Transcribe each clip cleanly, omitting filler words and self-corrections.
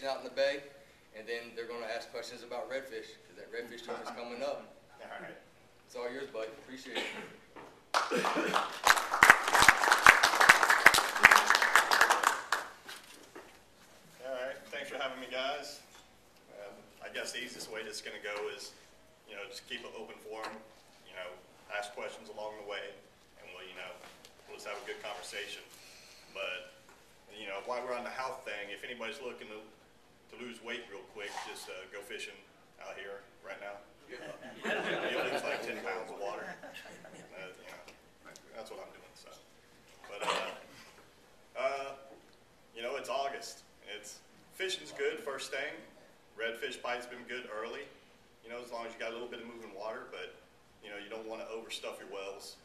catching out in the bay, and then they're going to ask questions about redfish, because that redfish tournament's coming up. All right. It's all yours, bud. Appreciate it. All right. Thanks for having me, guys. I guess the easiest way this is going to go is, just keep an open forum, ask questions along the way, and we'll just have a good conversation. But, while we're on the health thing, if anybody's looking to lose weight real quick, just go fishing out here right now. You'll lose like 10 pounds of water. That's what I'm doing. So, but it's August. Fishing's good first thing. Redfish bite's been good early. As long as you got a little bit of moving water, but you don't want to overstuff your wells.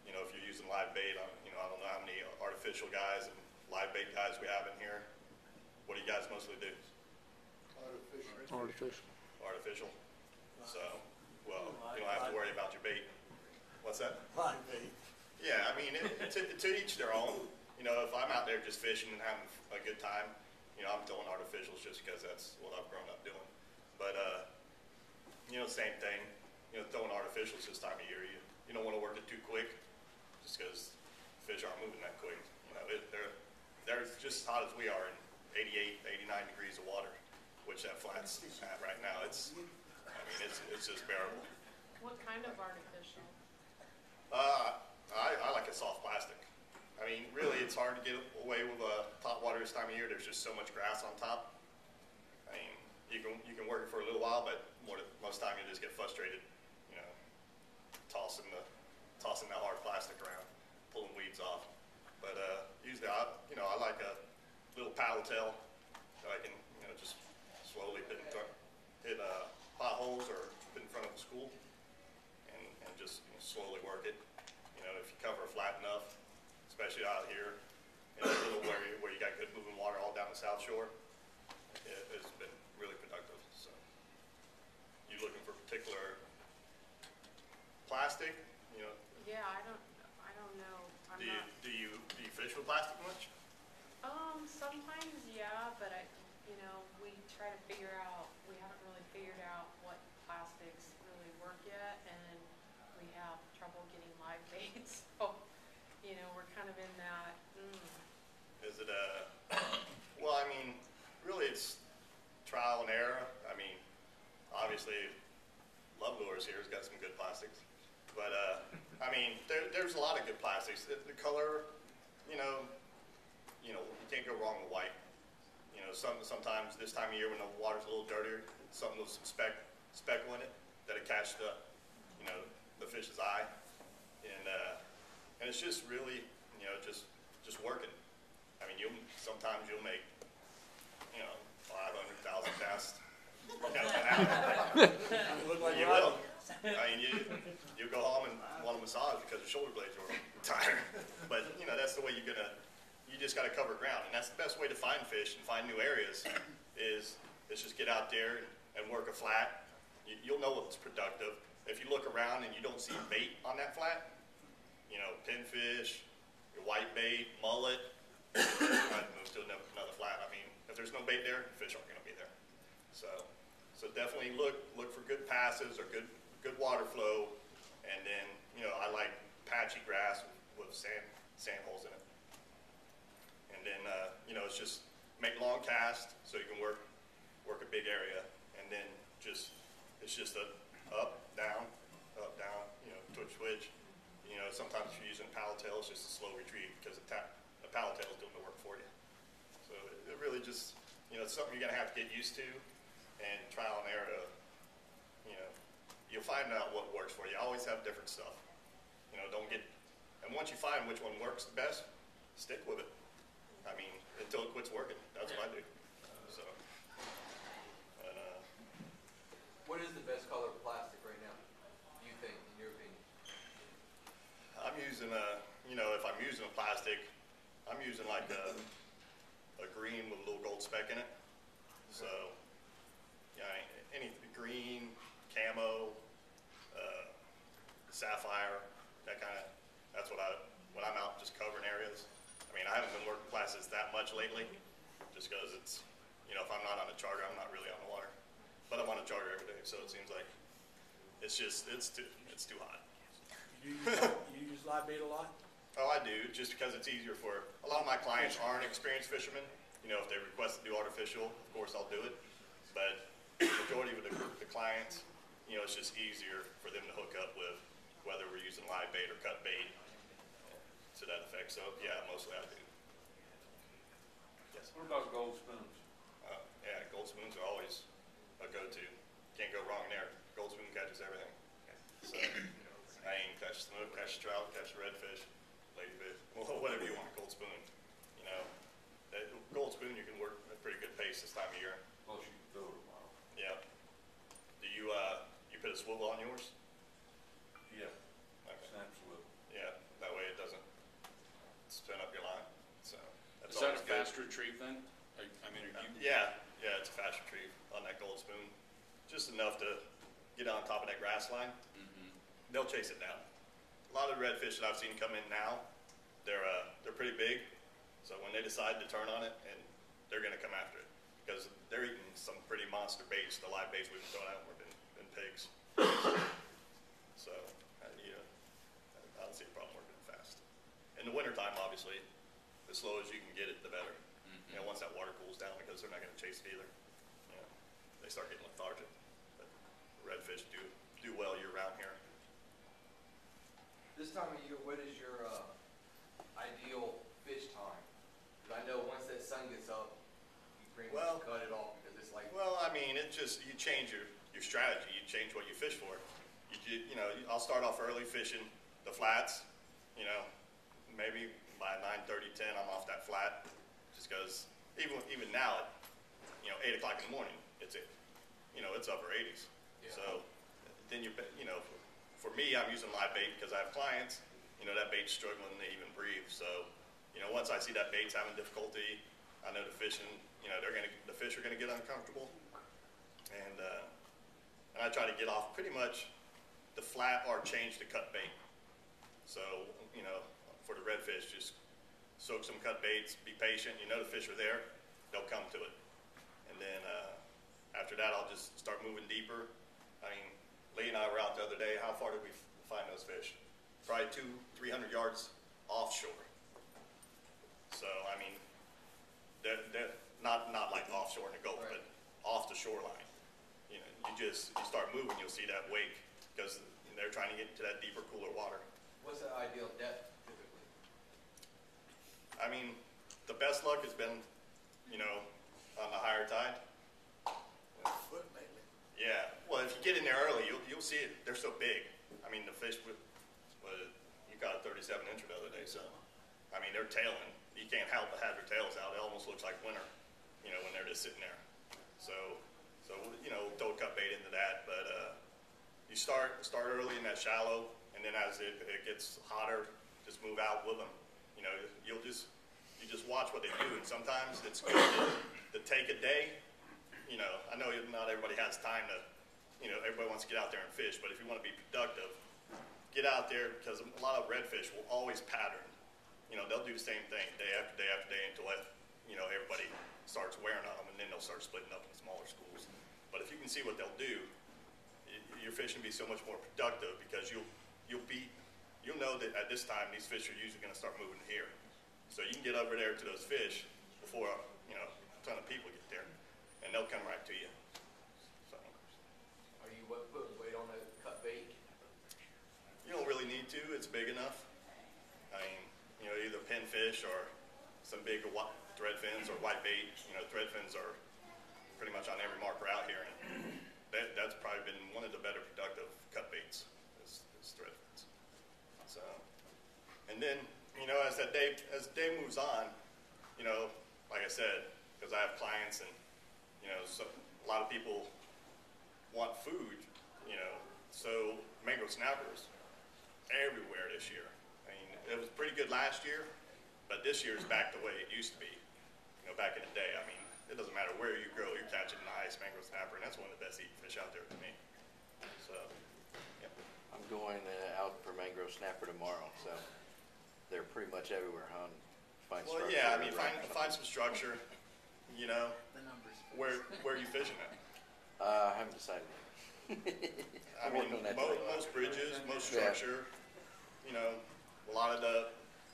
If you're using live bait, I don't know how many artificial guys and live bait guys we have in here. What do you guys mostly do? Artificial. So, well, you don't have to worry about your bait. What's that? Live bait. Yeah, I mean, to each their own. If I'm out there just fishing and having a good time, I'm throwing artificials just because that's what I've grown up doing. But, same thing. Throwing artificials this time of year, you don't want to work it too quick, just because fish aren't moving that quick. They're just as hot as we are in 88, 89 degrees of water, which that flat's at right now. It's just bearable. What kind of artificial? I like a soft plastic. I mean, really, it's hard to get away with top water this time of year. There's just so much grass on top. I mean, you can work it for a little while, but most time you just get frustrated, tossing that hard plastic around, pulling weeds off. But usually, I like a little paddle tail that I can, just slowly hit potholes or put in front of the school, and just slowly work it. If you cover flat enough, especially out here in the middle where you got good moving water all down the South Shore, it's been really productive. So, you looking for particular plastic? Yeah, I don't know. Do you fish with plastic much? Sometimes, yeah, but we try to figure out. We haven't really figured out what plastics really work yet, and we have trouble getting live baits. So, we're kind of in that. Is it well, I mean, really it's trial and error. I mean, obviously, Love Lures here has got some good plastics. But, I mean, there's a lot of good plastics. The color, you can't go wrong with white. Sometimes this time of year when the water's a little dirtier, something with some speckle in it that'll catch the fish's eye. And it's just really, just working. I mean, sometimes you'll make, 500,000 casts. You will. I mean, you go home and want a massage because your shoulder blades are tired. But that's the way you just got to cover ground, and that's the best way to find fish and find new areas. Is just get out there and work a flat. You'll know what's productive. If you look around and you don't see bait on that flat, pinfish, your white bait, mullet, you might move to another flat. I mean, if there's no bait there, fish aren't going to be there. So definitely look for good passes or good water flow, and then I like patchy grass with sand holes in it, and then it's just make long casts so you can work a big area, and then it's just a up down, twitch. Sometimes if you're using paddle tail, it's just a slow retreat because the paddle tail is doing the work for you. So it really just it's something you're gonna have to get used to and trial and error. You'll find out what works for you. I always have different stuff. And once you find which one works the best, stick with it. I mean, until it quits working. That's what I do. So, what is the best color of plastic right now, do you think, in your opinion? I'm using if I'm using a plastic, I'm using like a green with a little gold speck in it. So, any green, camo, sapphire, that's what when I'm out just covering areas. I mean, I haven't been working plastics that much lately, just because it's, You know, if I'm not on a charter, I'm not really on the water. But I'm on a charter every day, so it seems like it's too hot. You use live bait a lot? Oh, I do, just because it's easier for, a lot of my clients aren't experienced fishermen. You know, if they request to do artificial, of course I'll do it. But the majority of the clients, you know, it's just easier for them to hook up with, whether we're using live bait or cut bait to that effect. So yeah, mostly I do. Yes. What about gold spoons? Yeah, gold spoons are always a go-to. Can't go wrong there. Gold spoon catches everything. So I ain't catch snook, catch trout, catch redfish, ladyfish, well, whatever you want. Gold spoon. You know, that gold spoon you can work at a pretty good pace this time of year. Plus you can throw it a while. Yeah. Do you you put a swivel on yours? Yeah, Okay. snaps with. Yeah. That way it doesn't spin up your line. So that's Is that a always good. fast retrieve then? I mean, are you? Yeah, it's a fast retrieve on that gold spoon. Just enough to get on top of that grass line. Mm-hmm. They'll chase it down. A lot of the redfish that I've seen come in now, they're pretty big. So when they decide to turn on it, and they're going to come after it because they're eating some pretty monster baits. The live baits we've been throwing out have been pigs. So I don't see a problem working fast. In the wintertime, obviously, as slow as you can get it, the better. You know, once that water cools down, because they're not going to chase it either. You know, they start getting lethargic. But redfish do well year round here. This time of year, what is your ideal fish time? Because I know once that sun gets up, you pretty Well- much cut it off because it's like, Well, I mean, it just, you change your strategy. You change what you fish for. You know, I'll start off early fishing the flats. You know, maybe by 9:30, 10, I'm off that flat. Just because even now, at, 8 o'clock in the morning, it's upper 80s. Yeah. So then for me, I'm using live bait because I have clients. You know, that bait's struggling to even breathe. So, once I see that bait's having difficulty, I know the fish are gonna get uncomfortable, and I try to get off pretty much the flat or change to cut bait. So, for the redfish, just soak some cut baits, be patient. You know the fish are there, they'll come to it. And then after that, I'll just start moving deeper. I mean, Lee and I were out the other day. How far did we find those fish? Probably 200-300 yards offshore. So, I mean, they're not like offshore in the Gulf, Right. but off the shoreline. You start moving, you'll see that wake because they're trying to get into that deeper, cooler water. what's the ideal depth typically? I mean, the best luck has been, on the higher tide. Foot lately. Yeah. Well, if you get in there early, you'll see it. They're so big. I mean, the fish you got a 37-incher the other day, so I mean they're tailing. You can't help but have their tails out. It almost looks like winter, when they're just sitting there. So throw a cut bait into that. But you start early in that shallow, and then as it gets hotter, just move out with them. You just watch what they do, and sometimes it's good to take a day. I know not everybody has time to, everybody wants to get out there and fish, but if you want to be productive, get out there because a lot of redfish will always pattern. They'll do the same thing day after day after day until everybody starts wearing on them, and then they'll start splitting up into smaller schools. But if you can see what they'll do, your fishing will be so much more productive because you'll know that at this time these fish are usually going to start moving here. So you can get over there to those fish before a ton of people get there, and they'll come right to you. So Are you putting weight on the cut bait? you don't really need to. It's big enough. I mean, either pinfish or some big thread fins or white bait. Thread fins are pretty much on every marker out here, and that's probably been one of the better productive cut baits is thread fins. So, and then as the day moves on, like I said, because I have clients and so a lot of people want food, so mangrove snappers everywhere this year. I mean, it was pretty good last year, but this year is back the way it used to be. Back in the day, I mean, it doesn't matter where you go, you're catching a nice mangrove snapper, and that's one of the best eating fish out there to me. So, yeah. I'm going out for mangrove snapper tomorrow, so they're pretty much everywhere, huh? Find Well, structure yeah, I mean, around. find some structure, The numbers. Where are you fishing at? I haven't decided. I mean, working on that most bridges, most structure, you know, a lot of the,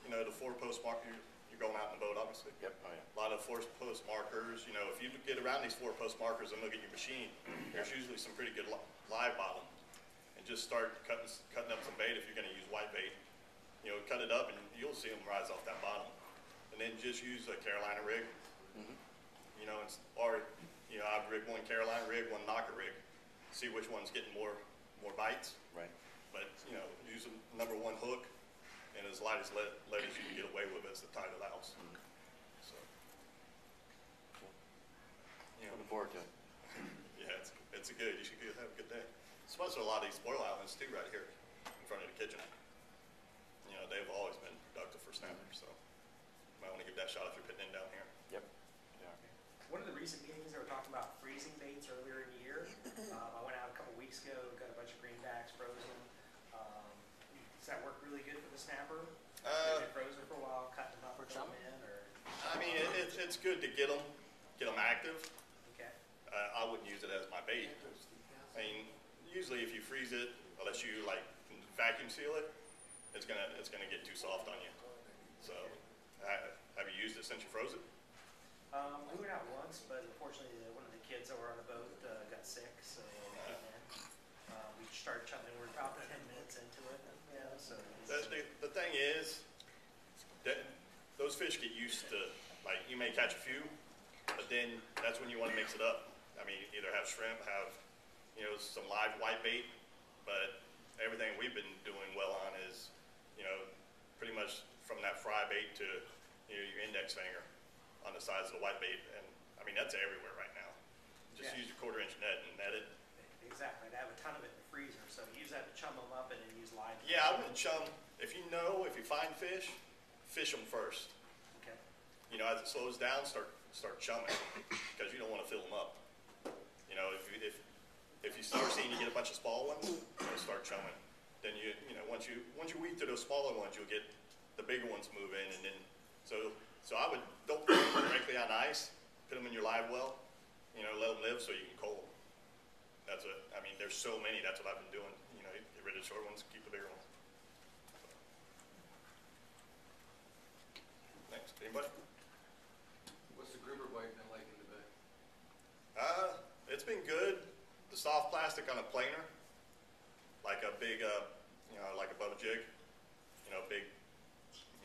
you know, the 4-post mark, you're going out in the boat, obviously. Yep, oh yeah. A lot of 4-post markers, you know, if you get around these 4-post markers and look at your machine, there's usually some pretty good live bottom. And just start cutting up some bait if you're gonna use white bait. You know, cut it up and you'll see them rise off that bottom. And then just use a Carolina rig. You know, or, you know, I've rigged one Carolina rig, one knocker rig. See which one's getting more bites. Right. But, you know, use a #1 hook and as light as lead as you can get away with as the tide allows. So, you know, Looking forward to it. yeah, it's good. You should have a good day. Especially a lot of these spoil islands too, right here in front of the kitchen. You know, they've always been productive for snappers, so might want to give that a shot if you're putting in down here. Yep. Yeah. One of the recent meetings, they were talking about freezing baits earlier in the year. I went out a couple weeks ago, got a bunch of greenbacks frozen. Does that work really good for the snapper? They've been frozen for a while, cutting them up or something in, or? I mean, it's good to get them active. Okay. I wouldn't use it as my bait. I mean, usually if you freeze it, unless you like vacuum seal it, it's gonna get too soft on you. So, have you used it since you froze it? We went out once, but unfortunately one of the kids that were on the boat got sick, so we came in. We started chumming, we're about 10 minutes into it, you know, so. The thing is, that those fish get used to, like, you may catch a few, but then that's when you want to mix it up. I mean, either have shrimp, have, you know, some live white bait, but everything we've been doing well on is, you know, pretty much from that fry bait to, you know, your index finger on the sides of the white bait, and I mean that's everywhere right now. Just use your 1/4-inch net and net it. Exactly, I have a ton of it in the freezer, so use that to chum them up and then use live. Yeah, I wouldn't chum. If you find fish, fish them first. Okay. You know, as it slows down, start chumming because you don't want to fill them up. You know, if you start seeing you get a bunch of small ones, start chumming. Then you know once you weed through those smaller ones, you'll get the bigger ones move in, and then so I would don't put them directly on ice. Put them in your live well. You know, let them live so you can cull them. I mean, there's so many. That's what I've been doing. You know, get rid of the short ones, keep the bigger ones. Next, anybody? What's the grouper bite been like in the bay? It's been good. The soft plastic on a planer, like a big, you know, like a bubba jig. You know, big,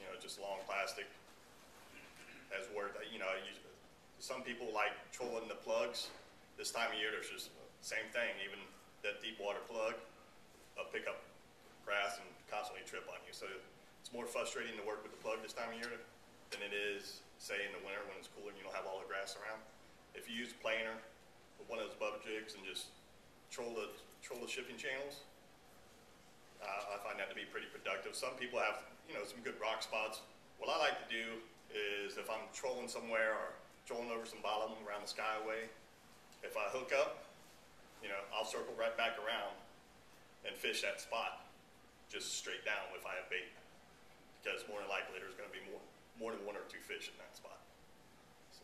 you know, just long plastic. Has worked. You know, some people like trolling the plugs. This time of year, there's just same thing. Even that deep water plug, pick up grass and constantly trip on you. So it's more frustrating to work with the plug this time of year than it is, say, in the winter when it's cooler and you don't have all the grass around. If you use planer with one of those bubba jigs and just troll the shipping channels, I find that to be pretty productive. Some people have, you know, some good rock spots. What I like to do is if I'm trolling somewhere or trolling over some bottom around the skyway, if I hook up, you know, I'll circle right back around and fish that spot just straight down if I have bait, because more than likely there's going to be more than 1 or 2 fish in that spot. So,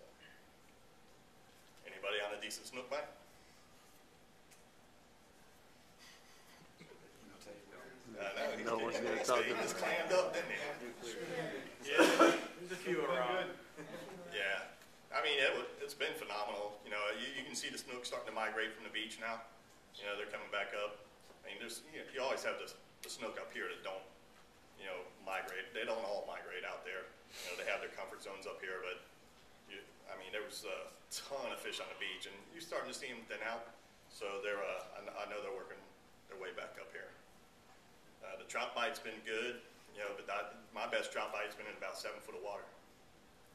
anybody on a decent snook bite? No one's gonna talk He about just it. clammed up, didn't he? Yeah. There's a few around. Yeah. I mean, it's been phenomenal. You know, you can see the snook starting to migrate from the beach now. You know, they're coming back up. I mean, you always have the snook up here that don't, you know, migrate. They don't all migrate out there. You know, they have their comfort zones up here, but I mean, there was a ton of fish on the beach, and you're starting to see them thin out. So I know they're working their way back up here. The trout bite's been good, you know, but my best trout bite's been in about 7 foot of water.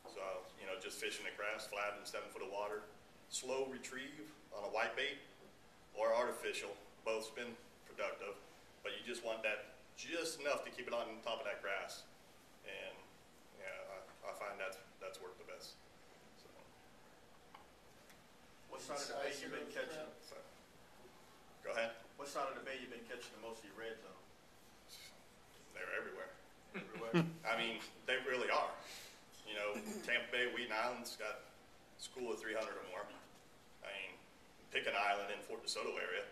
So, you know, just fishing the grass flat in 7 foot of water. Slow retrieve on a white bait or artificial, both's been productive, but you just want that just enough to keep it on top of that grass. And yeah, I find that's worked the best. So. What side of the bay you been catching? So, go ahead. What side of the bay you been catching the most of your reds on? They're everywhere. Everywhere? I mean, they really are. You know, Tampa Bay, Wheaton Island's got a school of 300 or more. pick an island in Fort DeSoto area.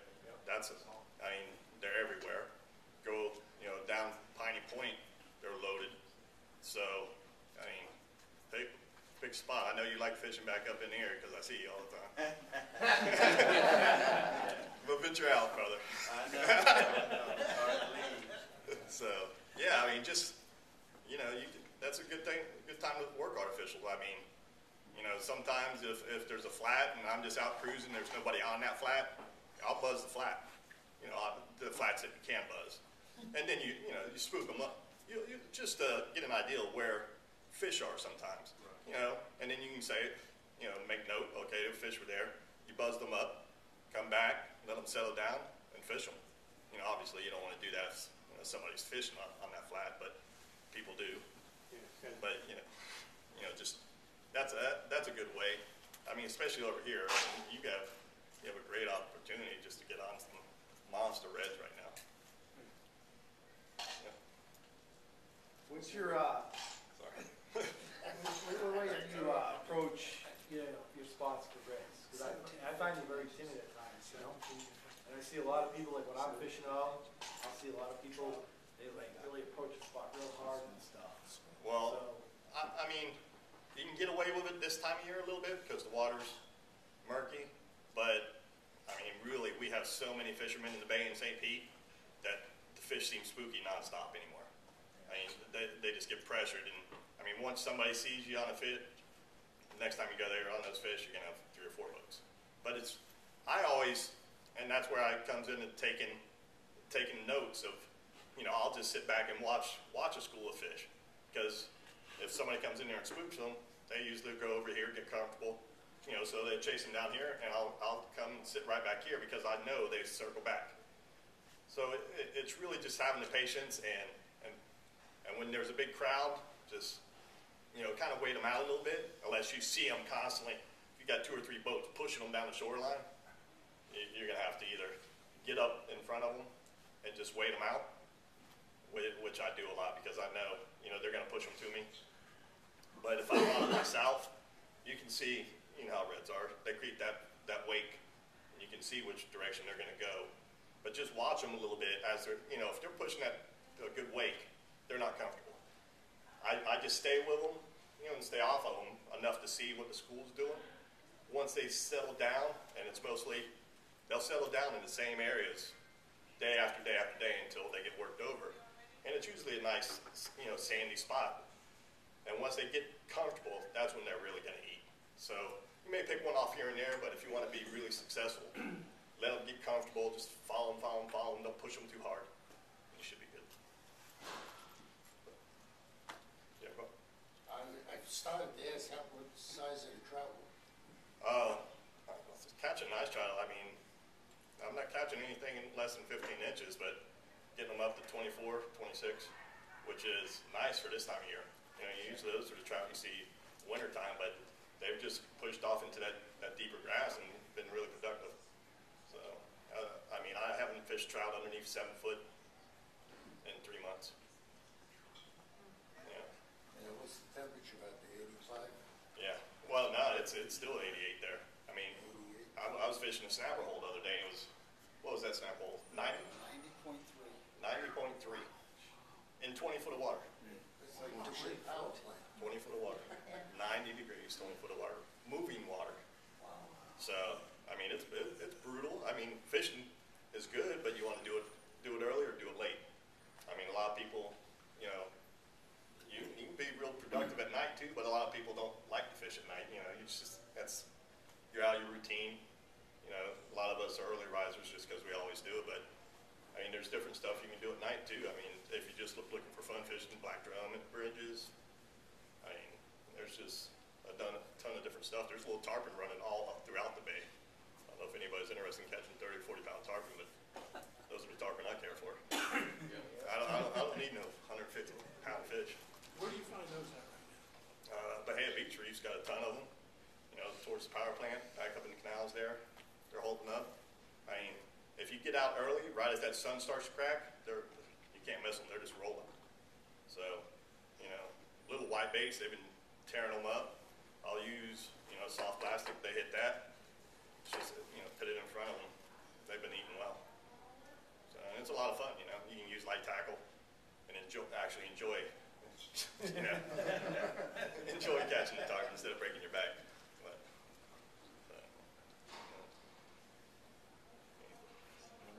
That's, I mean, they're everywhere. Go, you know, down Piney Point, they're loaded. So, I mean, pick a spot. I know you like fishing back up in here because I see you all the time. But venture out, brother. I know. Hard to leave. So, yeah, I mean, just, you know, that's a good thing, good time to work artificial. I mean, you know, sometimes if there's a flat and I'm just out cruising, there's nobody on that flat, I'll buzz the flat. You know, the flats that you can buzz. And then you know, you spook them up. You just get an idea of where fish are sometimes. You know, and then you can say, you know, make note, okay, the fish were there. You buzz them up, come back, let them settle down, and fish them. You know, obviously you don't want to do that if somebody's fishing on that flat, but people do. But you know, just that's a good way. I mean, especially over here, I mean, you have a great opportunity just to get on some monster reds right now. Yeah. What's your, Sorry. what way do you approach, you know, your spots for reds? Because I find you very timid at times, you know? And I see a lot of people, like when I'm fishing out, I'll see a lot of people, they like really approach a spot real hard and stuff. Well, So, I mean, you can get away with it this time of year a little bit because the water's murky, but I mean, really, we have so many fishermen in the bay in St. Pete that the fish seem spooky nonstop anymore. I mean, they just get pressured, and I mean, once somebody sees you on a fish, the next time you go there on those fish, you're gonna have 3 or 4 hooks. But I always, and that's where I comes into taking notes of, you know, I'll just sit back and watch a school of fish, because if somebody comes in there and spooks them, they usually go over here, get comfortable, you know, so they chase them down here, and I'll come and sit right back here because I know they circle back. So it's really just having the patience, and when there's a big crowd, just, you know, kind of wait them out a little bit, unless you see them constantly. If you got 2 or 3 boats pushing them down the shoreline, you're gonna have to either get up in front of them and just wait them out, which I do a lot because I know, you know, they're gonna push them to me. But if I'm on it myself, you can see, you know how reds are. They create that wake, and you can see which direction they're gonna go. But just watch them a little bit as they're, you know, if they're pushing that a good wake, they're not comfortable. I just stay with them, you know, and stay off of them enough to see what the school's doing. Once they settle down, and it's mostly, they'll settle down in the same areas day after day after day until they get worked over. And it's usually a nice, you know, sandy spot. And once they get comfortable, that's when they're really gonna eat. So you may pick one off here and there, but if you wanna be really successful, let them get comfortable, just follow them, don't push them too hard. You should be good. Yeah, go. I started to ask what size of the trout were. Catching nice trout, I mean, I'm not catching anything in less than 15 inches, but getting them up to 24, 26, which is nice for this time of year. You know, usually those are the trout you see wintertime, but they've just pushed off into that deeper grass and been really productive. So, I mean, I haven't fished trout underneath 7 foot in 3 months. Yeah. And what's the temperature about the 85? Yeah. Well, no, it's still 88 there. I mean, I was fishing a snapper hole the other day. It was, what was that snapper hole? 90? 90.3. 90.3 in 20 foot of water. It's like a ship power plant. 20 foot of water. 90 degrees, 20 foot of water. Moving water. Wow. So, I mean, it's brutal. I mean, fishing is good, but you want to do it early or do it late. I mean, a lot of people, you know, you can be real productive at night too, but a lot of people don't like to fish at night. You know, you're out of your routine. You know, a lot of us are early risers just because we always do it, but I mean, there's different stuff you can do at night too. I mean, if you just looking for fun fishing, black drum at bridges, I mean, there's just a ton of different stuff. There's a little tarpon running all up throughout the bay. I don't know if anybody's interested in catching 30 or 40 pound tarpon, but those are the tarpon I care for. I don't need no 150 pound fish. where do you find those at right Bahia Beach Reef's got a ton of them. You know, towards the power plant, back up in the canals there, they're holding up. I mean, if you get out early, right as that sun starts to crack, you can't miss them. They're just rolling. So, you know, little white baits, they've been tearing them up. I'll use, you know, soft plastic. They hit that. It's just, you know, put it in use light tackle and actually enjoy, you know, enjoy catching the tarpon instead of breaking your back. But,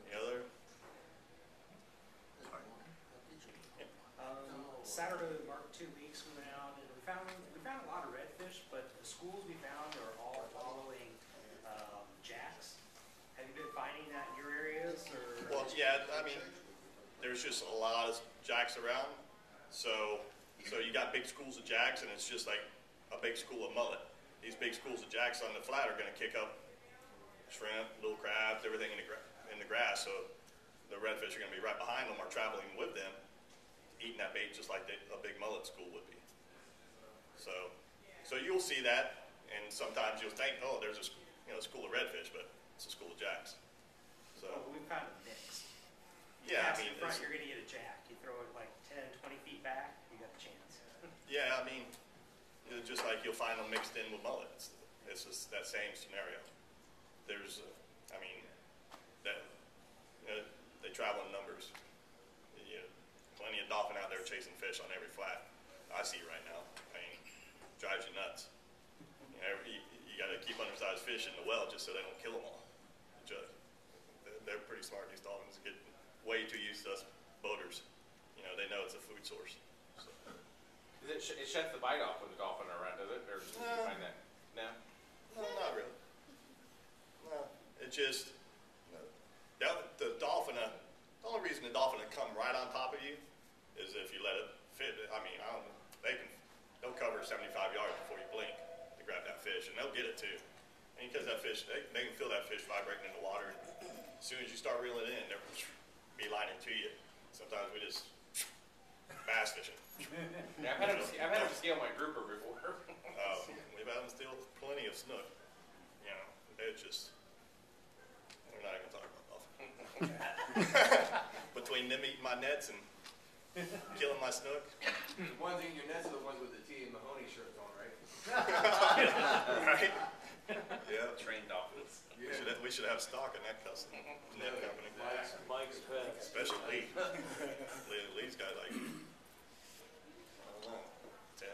any other? Saturday marked 2 weeks. We went out and we found a lot of redfish, but the schools we found are all following jacks. Have you been finding that in your areas? Or? Well, yeah, I mean, there's just a lot of jacks around. So you got big schools of jacks, and it's just like a big school of mullet. These big schools of jacks on the flat are going to kick up shrimp, little crabs, everything in the grass. So the redfish are going to be right behind them or traveling with them, eating that bait just like a big mullet school would be. So you'll see that, and sometimes you'll think, oh, there's a school of redfish, but it's a school of jacks. So we found a mix. Yeah, I Cast mean, in front, you're going to get a jack. You throw it like 10, 20 feet back, you got a chance. yeah, I mean, it's just like you'll find them mixed in with mullets. It's just that same scenario. There's, I mean, they travel in numbers. Plenty of dolphin out there chasing fish on every flat I see right now. I mean, drives you nuts. You got to keep undersized fish in the well just so they don't kill them all. They're pretty smart. These dolphins get way too used to us boaters. They know it's a food source. So. It shuts the bite off when the dolphin are around, does it? Or do you find that? No? No, not really. No, it just the dolphin. The only reason the dolphin will come right on top of you is if you let it fit. I mean, I don't know. They'll cover 75 yards before you blink to grab that fish, and they'll get it too. And because that fish, they can feel that fish vibrating in the water. And as soon as you start reeling it in, they're beelining to you. Sometimes we just bass fishing. Yeah, I've had them scale my grouper before. We've had them steal plenty of snook. They're just, we're not even talking about dolphin. Between them eating my nets and killing my snook. The ones eating your nets are the ones with the T and Mahoney shirts on, right? Right? Yeah. Trained dolphins. We should have stock in that custom net company. Mike's pet. Especially Lee. Lee's got like, I don't know, 10.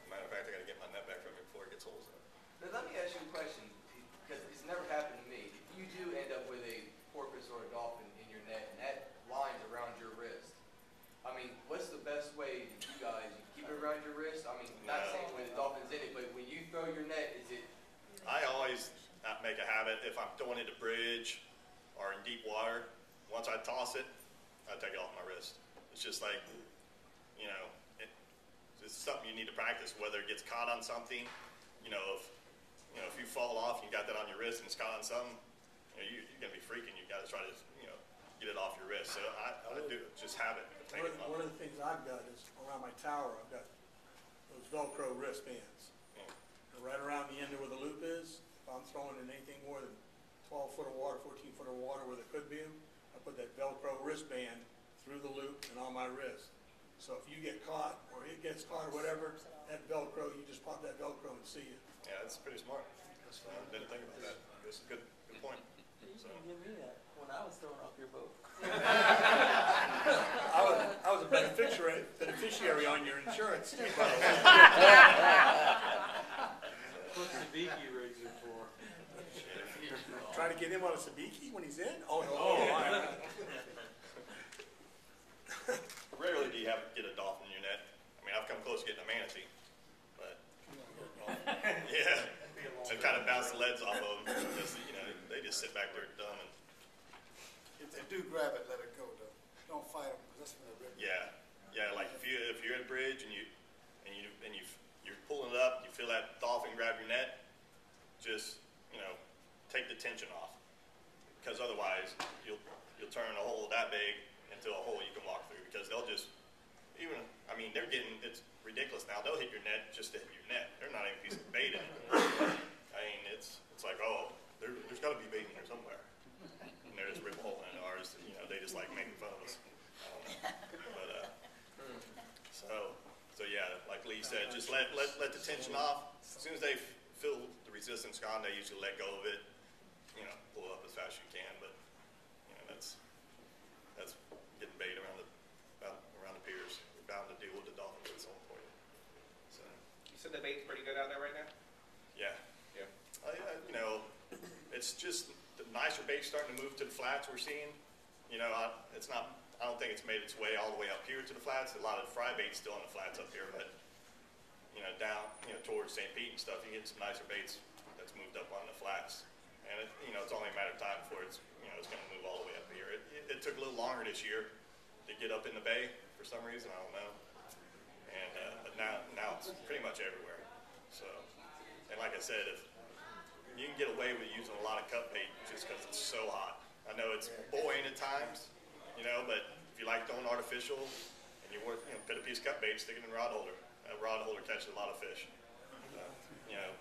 Matter of fact, I got to get my net back from him before it gets holes in it. Now, let me ask you a question, because it's never happened to me. If you do end up with a porpoise or a dolphin in your net, and that line's around your wrist, I mean, what's the best way that you guys keep it around your wrist? I mean, not saying when the dolphin's in it, but when you throw your net, is it? I always make a habit if I'm throwing it to bridge or in deep water. Once I toss it, I take it off my wrist. It's just like, it's something you need to practice. Whether it gets caught on something, if you fall off and you got that on your wrist and it's caught on something, you're gonna be freaking. You got to try to get it off your wrist. So I do just habit of taking it off. One of the things I've got is around my tower. I've got those Velcro wristbands. Yeah. And right around the end of where the loop is, if I'm throwing in anything more than 12 foot of water, 14 foot of water where there could be them, I put that Velcro wristband through the loop and on my wrist. So if you get caught or it gets caught or whatever, that Velcro, you just pop that Velcro and see it. Yeah, that's pretty smart. I didn't think about that. That's a good point. You didn't give me that when I was throwing off your boat. I was a beneficiary on your insurance too, by the way. What's the beaky rigs are for? Try to get him on a sabiki when he's in? Oh, no. Rarely do you get a dolphin in your net. I mean, I've come close to getting a manatee, but yeah, I kind of bounce the leads off of them because they just sit back there dumb and. If they do grab it, let it go though. Don't fight them because that's when they're ripping. Yeah. Like if you're at a bridge and you're pulling it up, you feel that dolphin grab your net, just take the tension off, because otherwise you'll turn a hole that big into a hole you can walk through, because they'll just they're getting, it's ridiculous now. They'll hit your net just to hit your net. They're not even a piece of bait in it. I mean, it's like, oh, there's got to be bait in there somewhere. And they just rip a hole in ours. They just like making fun of us. But so yeah, like Lee said, just let the tension off. As soon as they feel the resistance gone, they usually let go of it. Pull it up as fast as you can. But that's that's getting bait around the piers. We're bound to deal with the dolphins at some point. So. You said the bait's pretty good out there right now? Yeah. Yeah. You know, it's just the nicer bait's starting to move to the flats we're seeing. You know, it's not. I don't think it's made its way all the way up here to the flats. A lot of the fry bait's still on the flats up here, but you know, down towards St. Pete and stuff, you get some nicer baits that's moved up on the flats. And it's only a matter of time before it's going to move all the way up here. It took a little longer this year to get up in the bay for some reason. I don't know. And but now it's pretty much everywhere. So, and like I said, if you can get away with using a lot of cut bait just because it's so hot. I know it's buoyant at times, but if you like throwing artificial and you put a piece of cut bait, stick it in a rod holder. That rod holder catches a lot of fish.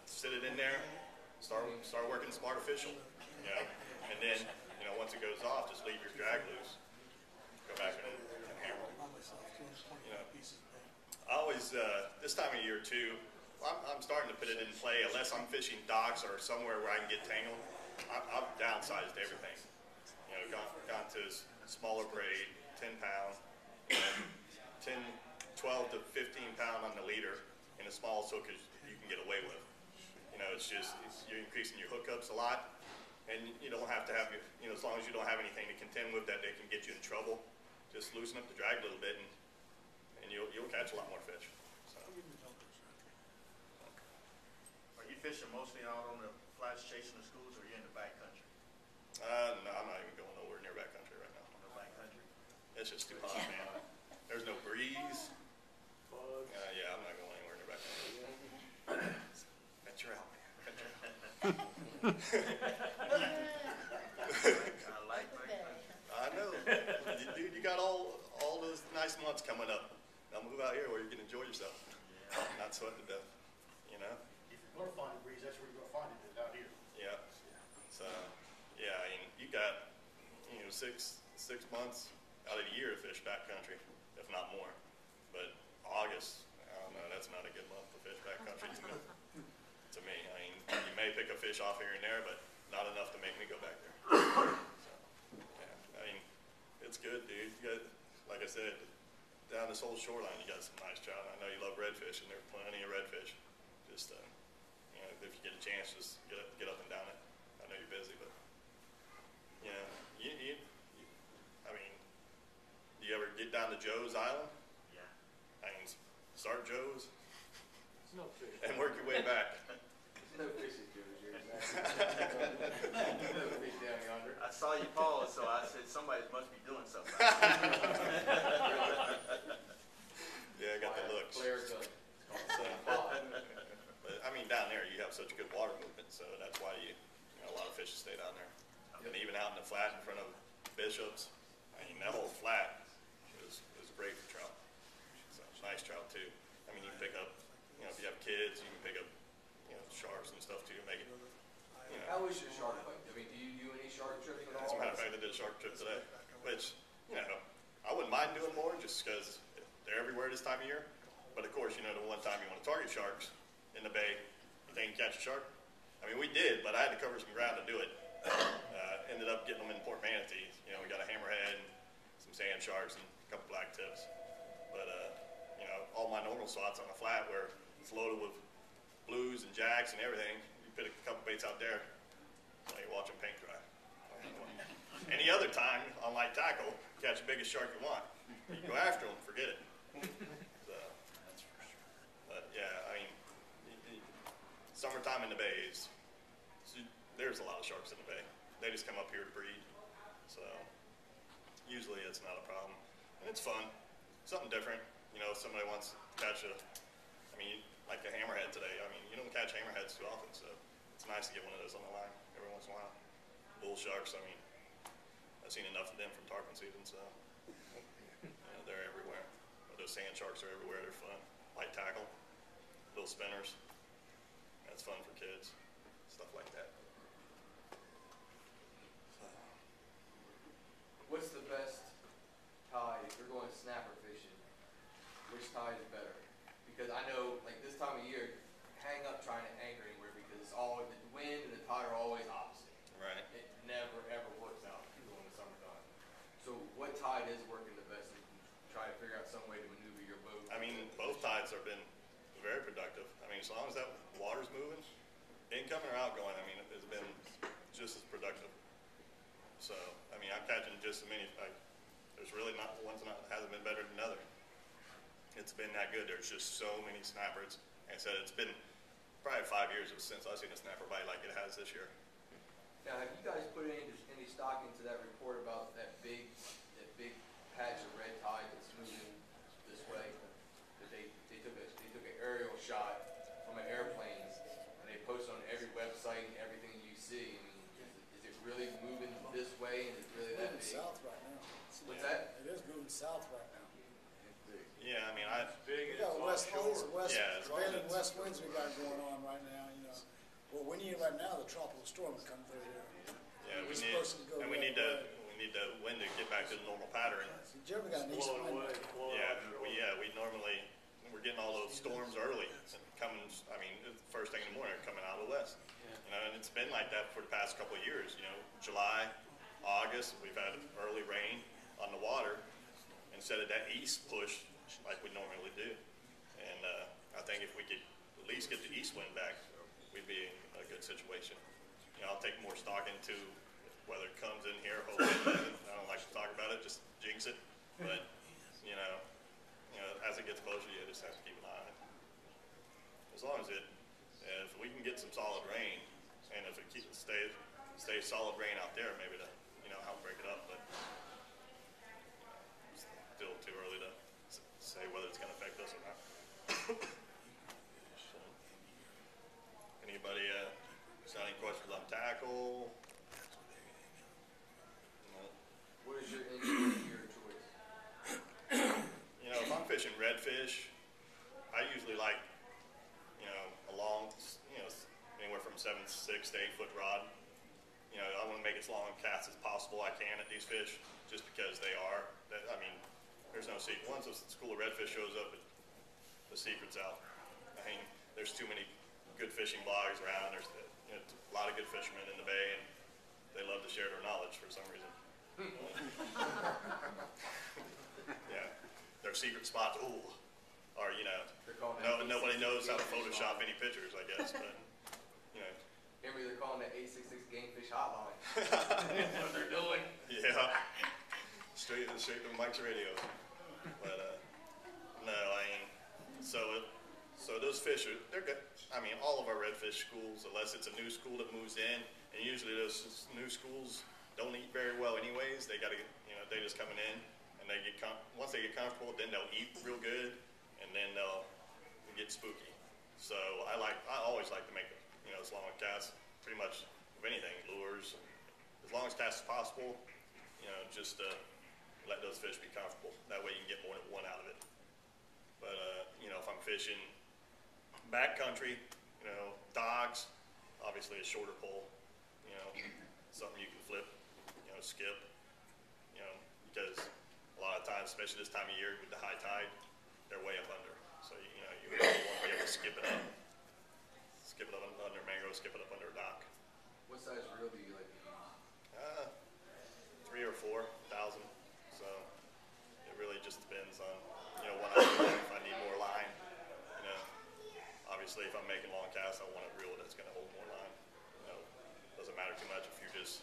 Sit it in there, start working some artificial, and then once it goes off, just leave your drag loose. Go back and hammer them. I always this time of year too, I'm starting to put it in play unless I'm fishing docks or somewhere where I can get tangled. I've downsized everything. Gone to smaller braid, 10 pound, 10, 12 to 15 pound on the leader in a small hook you can get away with. You're increasing your hookups a lot, and you don't have to have as long as you don't have anything to contend with that they can get you in trouble, just loosen up the drag a little bit and you'll catch a lot more fish. So. Are you fishing mostly out on the flats chasing the schools, or are you in the backcountry? No, I'm not even going nowhere near backcountry right now. On the backcountry? It's just too hot, man. There's no breeze. Yeah, I'm not going anywhere near backcountry. Bet you're out, man. I like backcountry. I know. Dude, you got all those nice months coming up. Now move out here where you can enjoy yourself. Yeah. Not sweat to death. If you're going to find a breeze, that's where you're going to find it, is out here. Yeah. So, yeah, I mean, you got, 6 months out of the year to fish backcountry, if not more. But August, I don't know, that's not a good month to fish backcountry to me. I mean, you may pick a fish off here and there, but not enough to make me go back there. So, yeah, I mean, it's good, dude. You got, like I said, down this whole shoreline, you got some nice trout. I know you love redfish, and there are plenty of redfish. Just, if you get a chance, just get up and down it. I know you're busy, but I mean, do you ever get down to Joe's Island? Yeah. I mean, start Joe's There's no fish. and work your way back. No fish at Joe's here. No fish down yonder. I saw you pause, so I said somebody must be doing something. Yeah, I got the looks. Flare gun. So, but I mean, down there you have such good water movement, so that's why a lot of fish stay down there. And even out in the flat in front of Bishop's, I mean, that whole flat is great for trout. So it's nice trout too. I mean, you can pick up, if you have kids, you can pick up, sharks and stuff too. Make it, How is your shark bite? I mean, do you do any shark trips at all? As a matter of fact, I did a shark trip today, which, I wouldn't mind doing more just because they're everywhere this time of year. But of course, the one time you want to target sharks in the bay, you think you catch a shark? I mean, we did, but I had to cover some ground to do it. Ended up getting them in Port Manatee. We got a hammerhead, and some sand sharks, and a couple black tips. But, all my normal spots on the flat where it's loaded with blues and jacks and everything, you put a couple baits out there, like you're watching paint dry. Any other time on light tackle, catch the biggest shark you want. You go after them, forget it. So, but yeah, I mean, summertime in the bay there's a lot of sharks in the bay. They just come up here to breed. So usually it's not a problem. And it's fun. Something different. If somebody wants to catch like a hammerhead today. I mean, you don't catch hammerheads too often, so it's nice to get one of those on the line every once in a while. Bull sharks, I mean, I've seen enough of them from tarpon season, so they're everywhere. But those sand sharks are everywhere. They're fun. Light tackle, little spinners. That's fun for kids. Stuff like that. What's the best tide if you're going snapper fishing? Which tide is better? Because I know, like this time of year, hang up trying to anchor anywhere because it's all the wind and the tide are always opposite. Right. It never ever works out during the summertime. So what tide as long as that water's moving, incoming or outgoing, I mean, it's been just as productive. So, I mean, I'm catching just as many, like, there's really not, one's not, hasn't been better than another. It's been that good. There's just so many snappers. Like I said, it's been probably 5 years since I've seen a snapper bite like it has this year. Now, have you guys put any stock into that report about that big patch of red tide that's moving this way? That they took an aerial shot from an airplane and they posted on every website and everything you see. I mean, is it really moving this way and is it really that big? South right now. What's that? It is moving south right now. Yeah, I mean, We got west winds, Yeah, it's prevailing west winds we got going on right now, you know. Well, we need right now the tropical storm to come through here. yeah, we It's need, supposed to go and we that need way. the wind to get back to the normal pattern. See, Jeremy got an east wind. We normally, we're getting all those storms early, and coming, I mean, the first thing in the morning, coming out of the west. You know, and it's been like that for the past couple of years, you know, July, August, we've had early rain on the water instead of that east push like we normally do. And I think if we could at least get the east wind back, we'd be in a good situation. You know, I'll take more stock into whether it comes in here, hopefully it doesn't. I don't like to talk about it, just jinx it. But, you know, as it gets closer, you just have to keep an eye on it. As long as if we can get some solid rain, and if it stays solid rain out there, maybe to, help break it up. But still too early to say whether it's going to affect us or not. So, anybody got any questions on tackle? No. What is your your choice? If I'm fishing redfish, I usually like, a long, anywhere from 7.6 to 8 foot rod. I want to make as long a cast as possible I can at these fish, just because they are. I mean, there's no secret. Once a school of redfish shows up, the secret's out. I mean, there's too many good fishing blogs around. There's a lot of good fishermen in the bay, and they love to share their knowledge for some reason. Yeah, their secret spots. Ooh, or nobody knows how to Photoshop any pictures, I guess. But Maybe they're calling that 866 Gamefish Hotline. That's what they're doing. Yeah, straight to Mike's radio. But no, so those fish they're good. I mean, all of our redfish schools, unless it's a new school that moves in, and usually those new schools don't eat very well anyways. They got to get, they just coming in, and they get once they get comfortable, then they'll eat real good, and then they'll get spooky. So I always like to make as long a cast, pretty much of anything, lures, as long as cast as possible. Just let those fish be comfortable. That way you can get more than one out of it. But if I'm fishing backcountry, docks, obviously a shorter pole, something you can flip, skip, because a lot of times, especially this time of year with the high tide, they're way up under. So you really want to be able to skip it up under mangrove, skip it up under a dock. What size reel do you like to use? 3,000 or 4,000. So it really just depends on what I do. If I need more line, obviously if I'm making long casts, I want a reel that's going to hold more line. Doesn't matter too much if you're just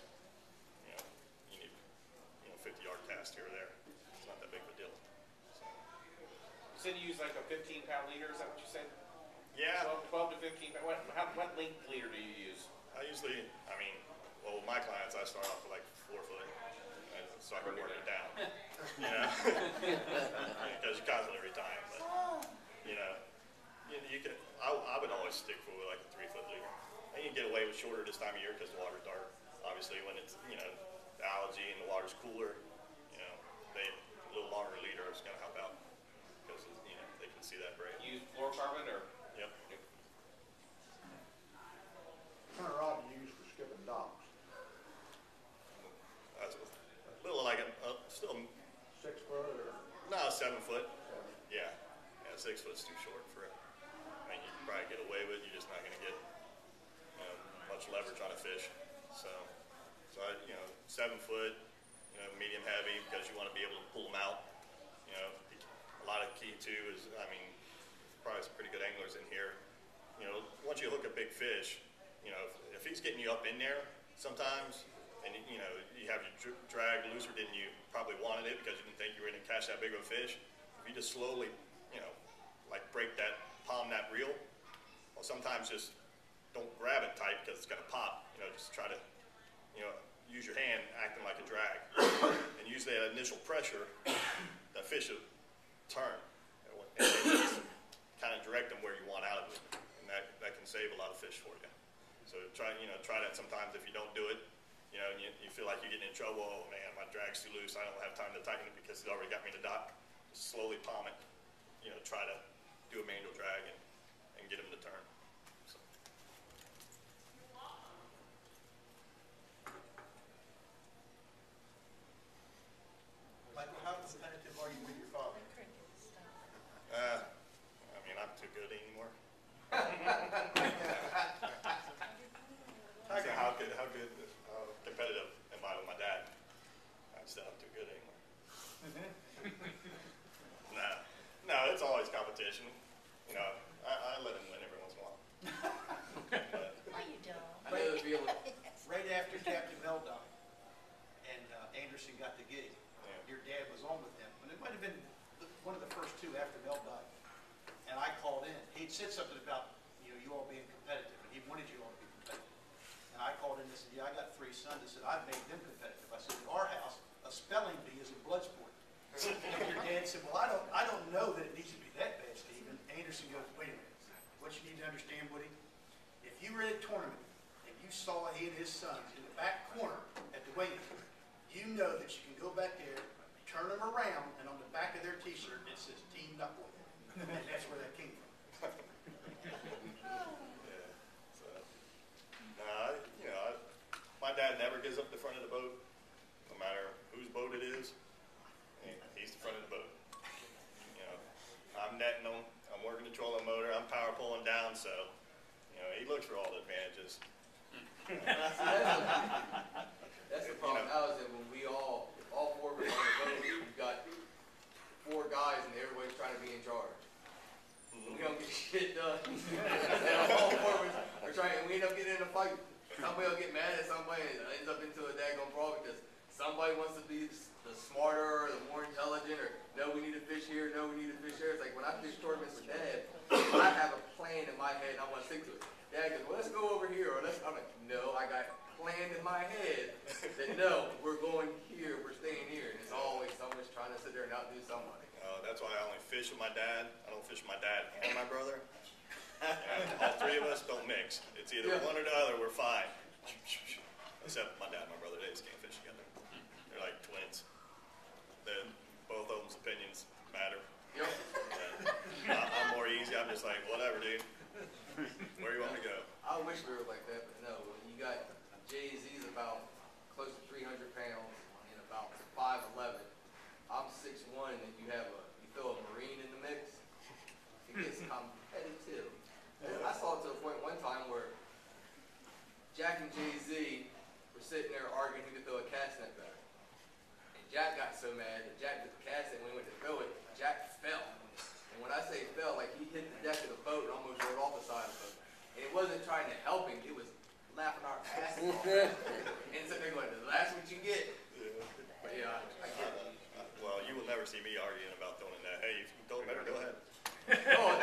you need 50-yard cast here or there. It's not that big of a deal. So. You said you use like a 15-pound leader. Is that what you said? Yeah. 12 to 15 pound. What length leader do you use? I usually, with my clients, I start off with like 4 foot, and so I can work it down. Because you constantly every time. But you can. I would always stick with like a 3 foot leader. And you can get away with shorter this time of year because the water's dark. Obviously, when it's the algae and the water's cooler, a little longer leader is going to help out because they can see that break. You use fluorocarbon or? Yep. What kind of rod do you use for skipping docks? That's a little like still 6 foot or? No, 7 foot. Yeah, 6 foot's too short for it. You can probably get away with it. You're just not going to get much leverage on a fish. So 7 foot, medium heavy because you want to be able to pull them out. A lot of key too is, probably some pretty good anglers in here. you know, once you hook a big fish, you know, if he's getting you up in there sometimes, and you know, you have your drag looser than you probably wanted it because you didn't think you were going to catch that big of a fish, if you just slowly, you know, like break that, palm that reel, well, sometimes just don't grab it tight because it's going to pop, you know, just try to, you know, use your hand acting like a drag, and use that initial pressure, that fish will turn, and just kind of direct them where you want out of it, and that can save a lot of fish for you. So try that sometimes. If you don't do it, you know, and you feel like you're getting in trouble, oh man, my drag's too loose, I don't have time to tighten it because it's already got me in the dock. Just slowly palm it, you know, try to do a manual drag and get them to turn. So. Michael, how competitive are you with your father? I mean, I'm too good anymore. So how competitive am I with my dad? I said I'm too good anymore. No, it's always competition. You know, I let him win every once in a while. No, you don't. I know the feeling. Right after Captain Mel died, and Anderson got the gig, your dad was on with him, and it might have been one of the first two after Mel died. And I called in. He'd said something about, you know, you all being competitive, and he wanted you all to be competitive. And I called in and said, yeah, I got 3 sons. I said, I've made them competitive. I said, in our house, a spelling bee is a blood sport. And your dad said, well, I don't know that it needs to be that bad, Steve. And Anderson goes, wait a minute. What you need to understand, Woody, if you were at a tournament and you saw he and his sons in the back corner at the weigh-in, you know that you can go back there, turn them around, and on the back of their T-shirt it says Team Knuckle. And that's where that came from. Yeah. So, you know, my dad never gives up the front of the boat, no matter whose boat it is. He's the front of the boat. You know, I'm netting them, I'm working the trolling motor, I'm power pulling down, so, you know, he looks for all the advantages. That's the problem now is that when we all 4 of us on the boat, we've got 4 guys and everybody's trying to be in charge. We don't get shit done. And all 4 of us are trying, and we end up getting in a fight. Somebody will get mad at somebody and it ends up into a daggone brawl because somebody wants to be the smarter or the more intelligent, or no, we need to fish here, no, we need to fish there. It's like when I fish tournaments with Dad, I have a plan in my head and I want to stick to it. Dad goes, well, let's go over here, or I'm like, no, I got planned in my head that no, we're going here, we're staying here, and it's always someone's trying to sit there and outdo somebody. That's why I only fish with my dad. I don't fish with my dad and my brother. All 3 of us don't mix. It's either one or the other, we're fine. Except my dad and my brother, they just can't fish together. They're like twins. Both of them's opinions matter. Yep. I'm more easy. I'm just like, whatever, dude. Where you want me to go? I wish we were like that, but no. You got Jay-Z's about close to 300 pounds and about 5'11". I'm 6'1", and you throw a Marine in the mix. It gets competitive. I saw it to a point one time where Jack and Jay-Z were sitting there arguing who could throw a cast net better. And Jack got so mad that Jack took the cast net, and when we went to throw it, Jack fell. And when I say fell, like he hit the deck of the boat and almost rolled off the side of the boat. And it wasn't trying to help him, it was laughing our asses off. And sitting there going, that's what you get. But yeah, I get it. Well, you will never see me arguing about throwing that. Hey, if you throw it better, go ahead. Oh,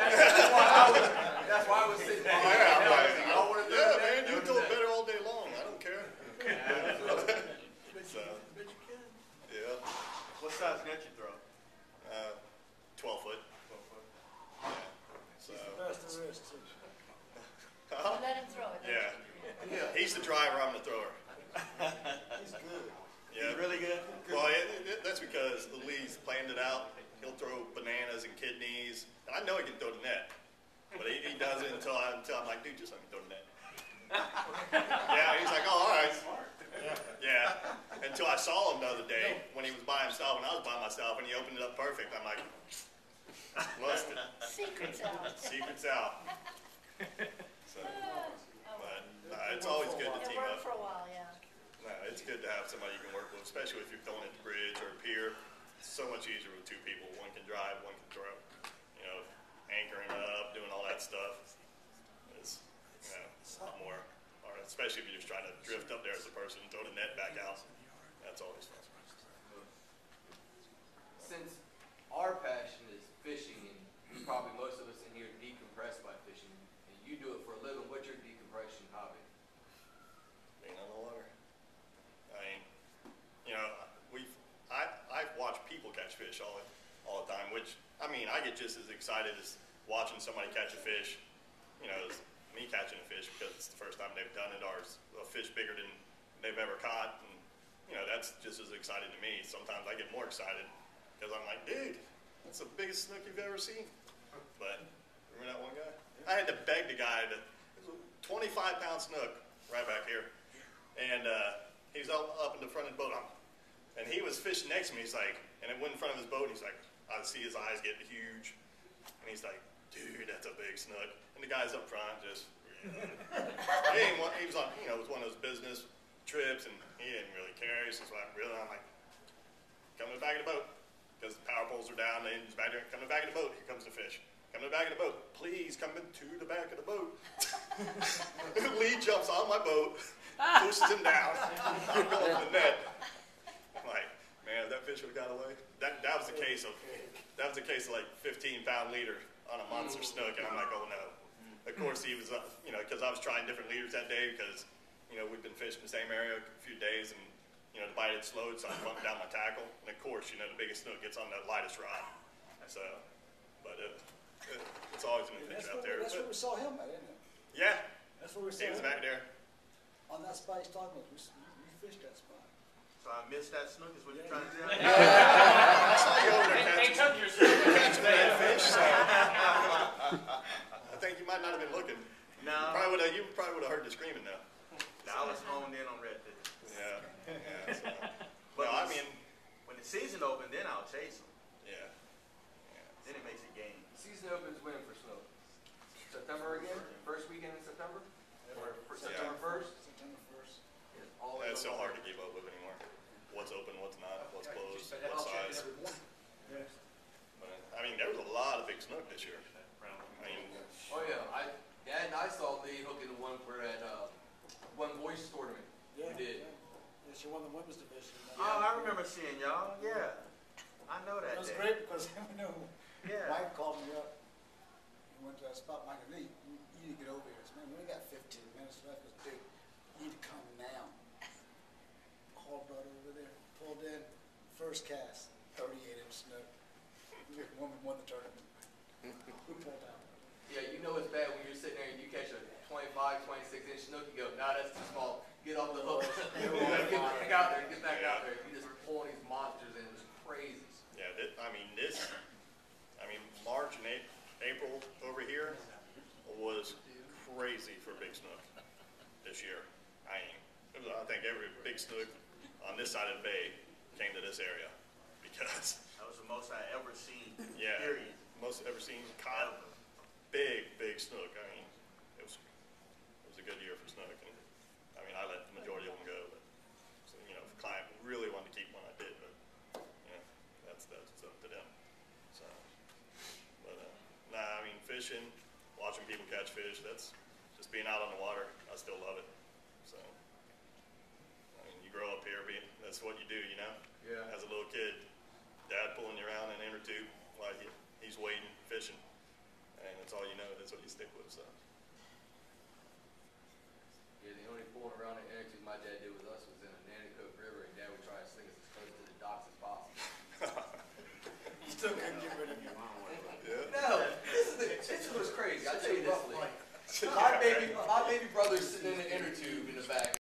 that's why I was sitting there. I'm like, y'all want to throw yeah, it man, you throw it better all day long. I don't care. So, yeah. What size net you throw? 12 foot. 12 foot. Yeah. So. That's the risk. Let him throw it. Yeah. He's the driver, I'm the thrower. He's good. Yeah. He's really good? Well, that's because Lee's planned it out. He'll throw bananas and kidneys. And I know he can throw the net. But he does it until I'm like, dude, just let me throw the net. Yeah, he's like, oh, all right. Yeah. Until I saw him the other day when he was by himself and I was by myself and he opened it up perfect. I'm like, busted. Secret's out. Secret's out. So, but it's always good to team up. For a while, yeah. No, it's good to have somebody you can work with, especially if you're throwing at the bridge or a pier. It's so much easier with 2 people. One can drive, one can throw. You know, anchoring up, doing all that stuff. a lot more. Or especially if you're just trying to drift up there as a person and throw the net back out. That's always fun. Since our passion is fishing, and probably most of us in here decompress by fishing, and you do it for a living, what's your decompression hobby? Being on the water. I mean, you know, I've watched people catch fish all the time, which, I mean, I get just as excited as watching somebody catch a fish, you know, as me catching a fish, because it's the first time they've done it, or it's a fish bigger than they've ever caught, and, you know, that's just as exciting to me. Sometimes I get more excited, because I'm like, dude, that's the biggest snook you've ever seen. But, remember that one guy? I had to beg the guy to, it was a 25-pound snook right back here, and he's up in the front of the boat, and he was fishing next to me. He's like, and it went in front of his boat, and he's like, I see his eyes getting huge, and he's like, dude, that's a big snook. And the guy's up front just, he was on, you know, it was one of those business trips, and he didn't really care. He says, well, I'm like, come to the back of the boat, because the power poles are down, the engine's back there. Come to the back of the boat, here comes the fish. Come to the back of the boat. Please come into the back of the boat. Lee jumps on my boat, pushes him down. I'm going to the net. I'm like, man, if that fish would have got away. That was the case of like 15-pound leader on a monster snook, and I'm like, oh no. Of course, he was, you know, because I was trying different leaders that day, because, you know, we've been fishing the same area a few days, and, you know, the bite had slowed, so I bumped down my tackle. And of course, you know, the biggest snook gets on the lightest rod. So, but it's always an adventure out there. That's where we saw him at, isn't it? Yeah. That's where we saw him. He was back there. On that spot he's talking about, we fished that spot. So I missed that snook is what you're trying to tell me? I saw you over there They took your catching that fish, so I think you might not have been looking. No. You probably would have heard the screaming though. I was honed in on redfish. Yeah. So. But No, I mean, when the season opens, then I'll chase them. yeah. Then it makes it game. Season opens when for snook? September again? First weekend in September? Or September 1st? September 1st. It's so hard to keep up with anymore. What's open, what's not, what's closed, what size. But, I mean, there was a lot of big snook this year. I mean, Oh yeah, Dad and I saw Lee hooking the one for that one voice tournament. Yeah, We did. Yeah, she won the women's division. Oh, I remember seeing y'all. Yeah. I know that. It was day. great because Yeah. Mike called me up. He went to that spot. Mike said, Lee, you need to get over here. I said, man, we only got 15 minutes left. He goes, dude, you need to come now. Hauled butt over there, pulled in, first cast, 38-inch snook. Woman won the tournament. We pulled out. Yeah, you know it's bad when you're sitting there and you catch a 25, 26-inch snook. You go, nah, that's too small. Get off the hook. Get back out there. Get back out there. You just pulling these monsters in. It was crazy. yeah, March and April over here was crazy for big snook this year. I think every big snook on this side of the bay came to this area because That was the most I ever seen. yeah, Period. most ever seen caught big snook. I mean, it was a good year for snook, and I mean I let the majority of them go, but so, you know, if a client really wanted to keep one, I did, but you know, that's up to them. So, but nah, I mean fishing, watching people catch fish, that's just being out on the water. I still love it. So, I mean, you grow up here, that's what you do, you know. Yeah. As a little kid, Dad pulling you around in an inner tube while he's wading, fishing, and that's all you know. That's what you stick with. So. Yeah, the only pulling around the inner tube my dad did with us was in a Nanticoke River, and Dad would try to sling us as close to the docks as possible. You still couldn't get rid of him. Yeah. No, this was crazy. I'll tell you this, Lee. My baby brother's sitting in the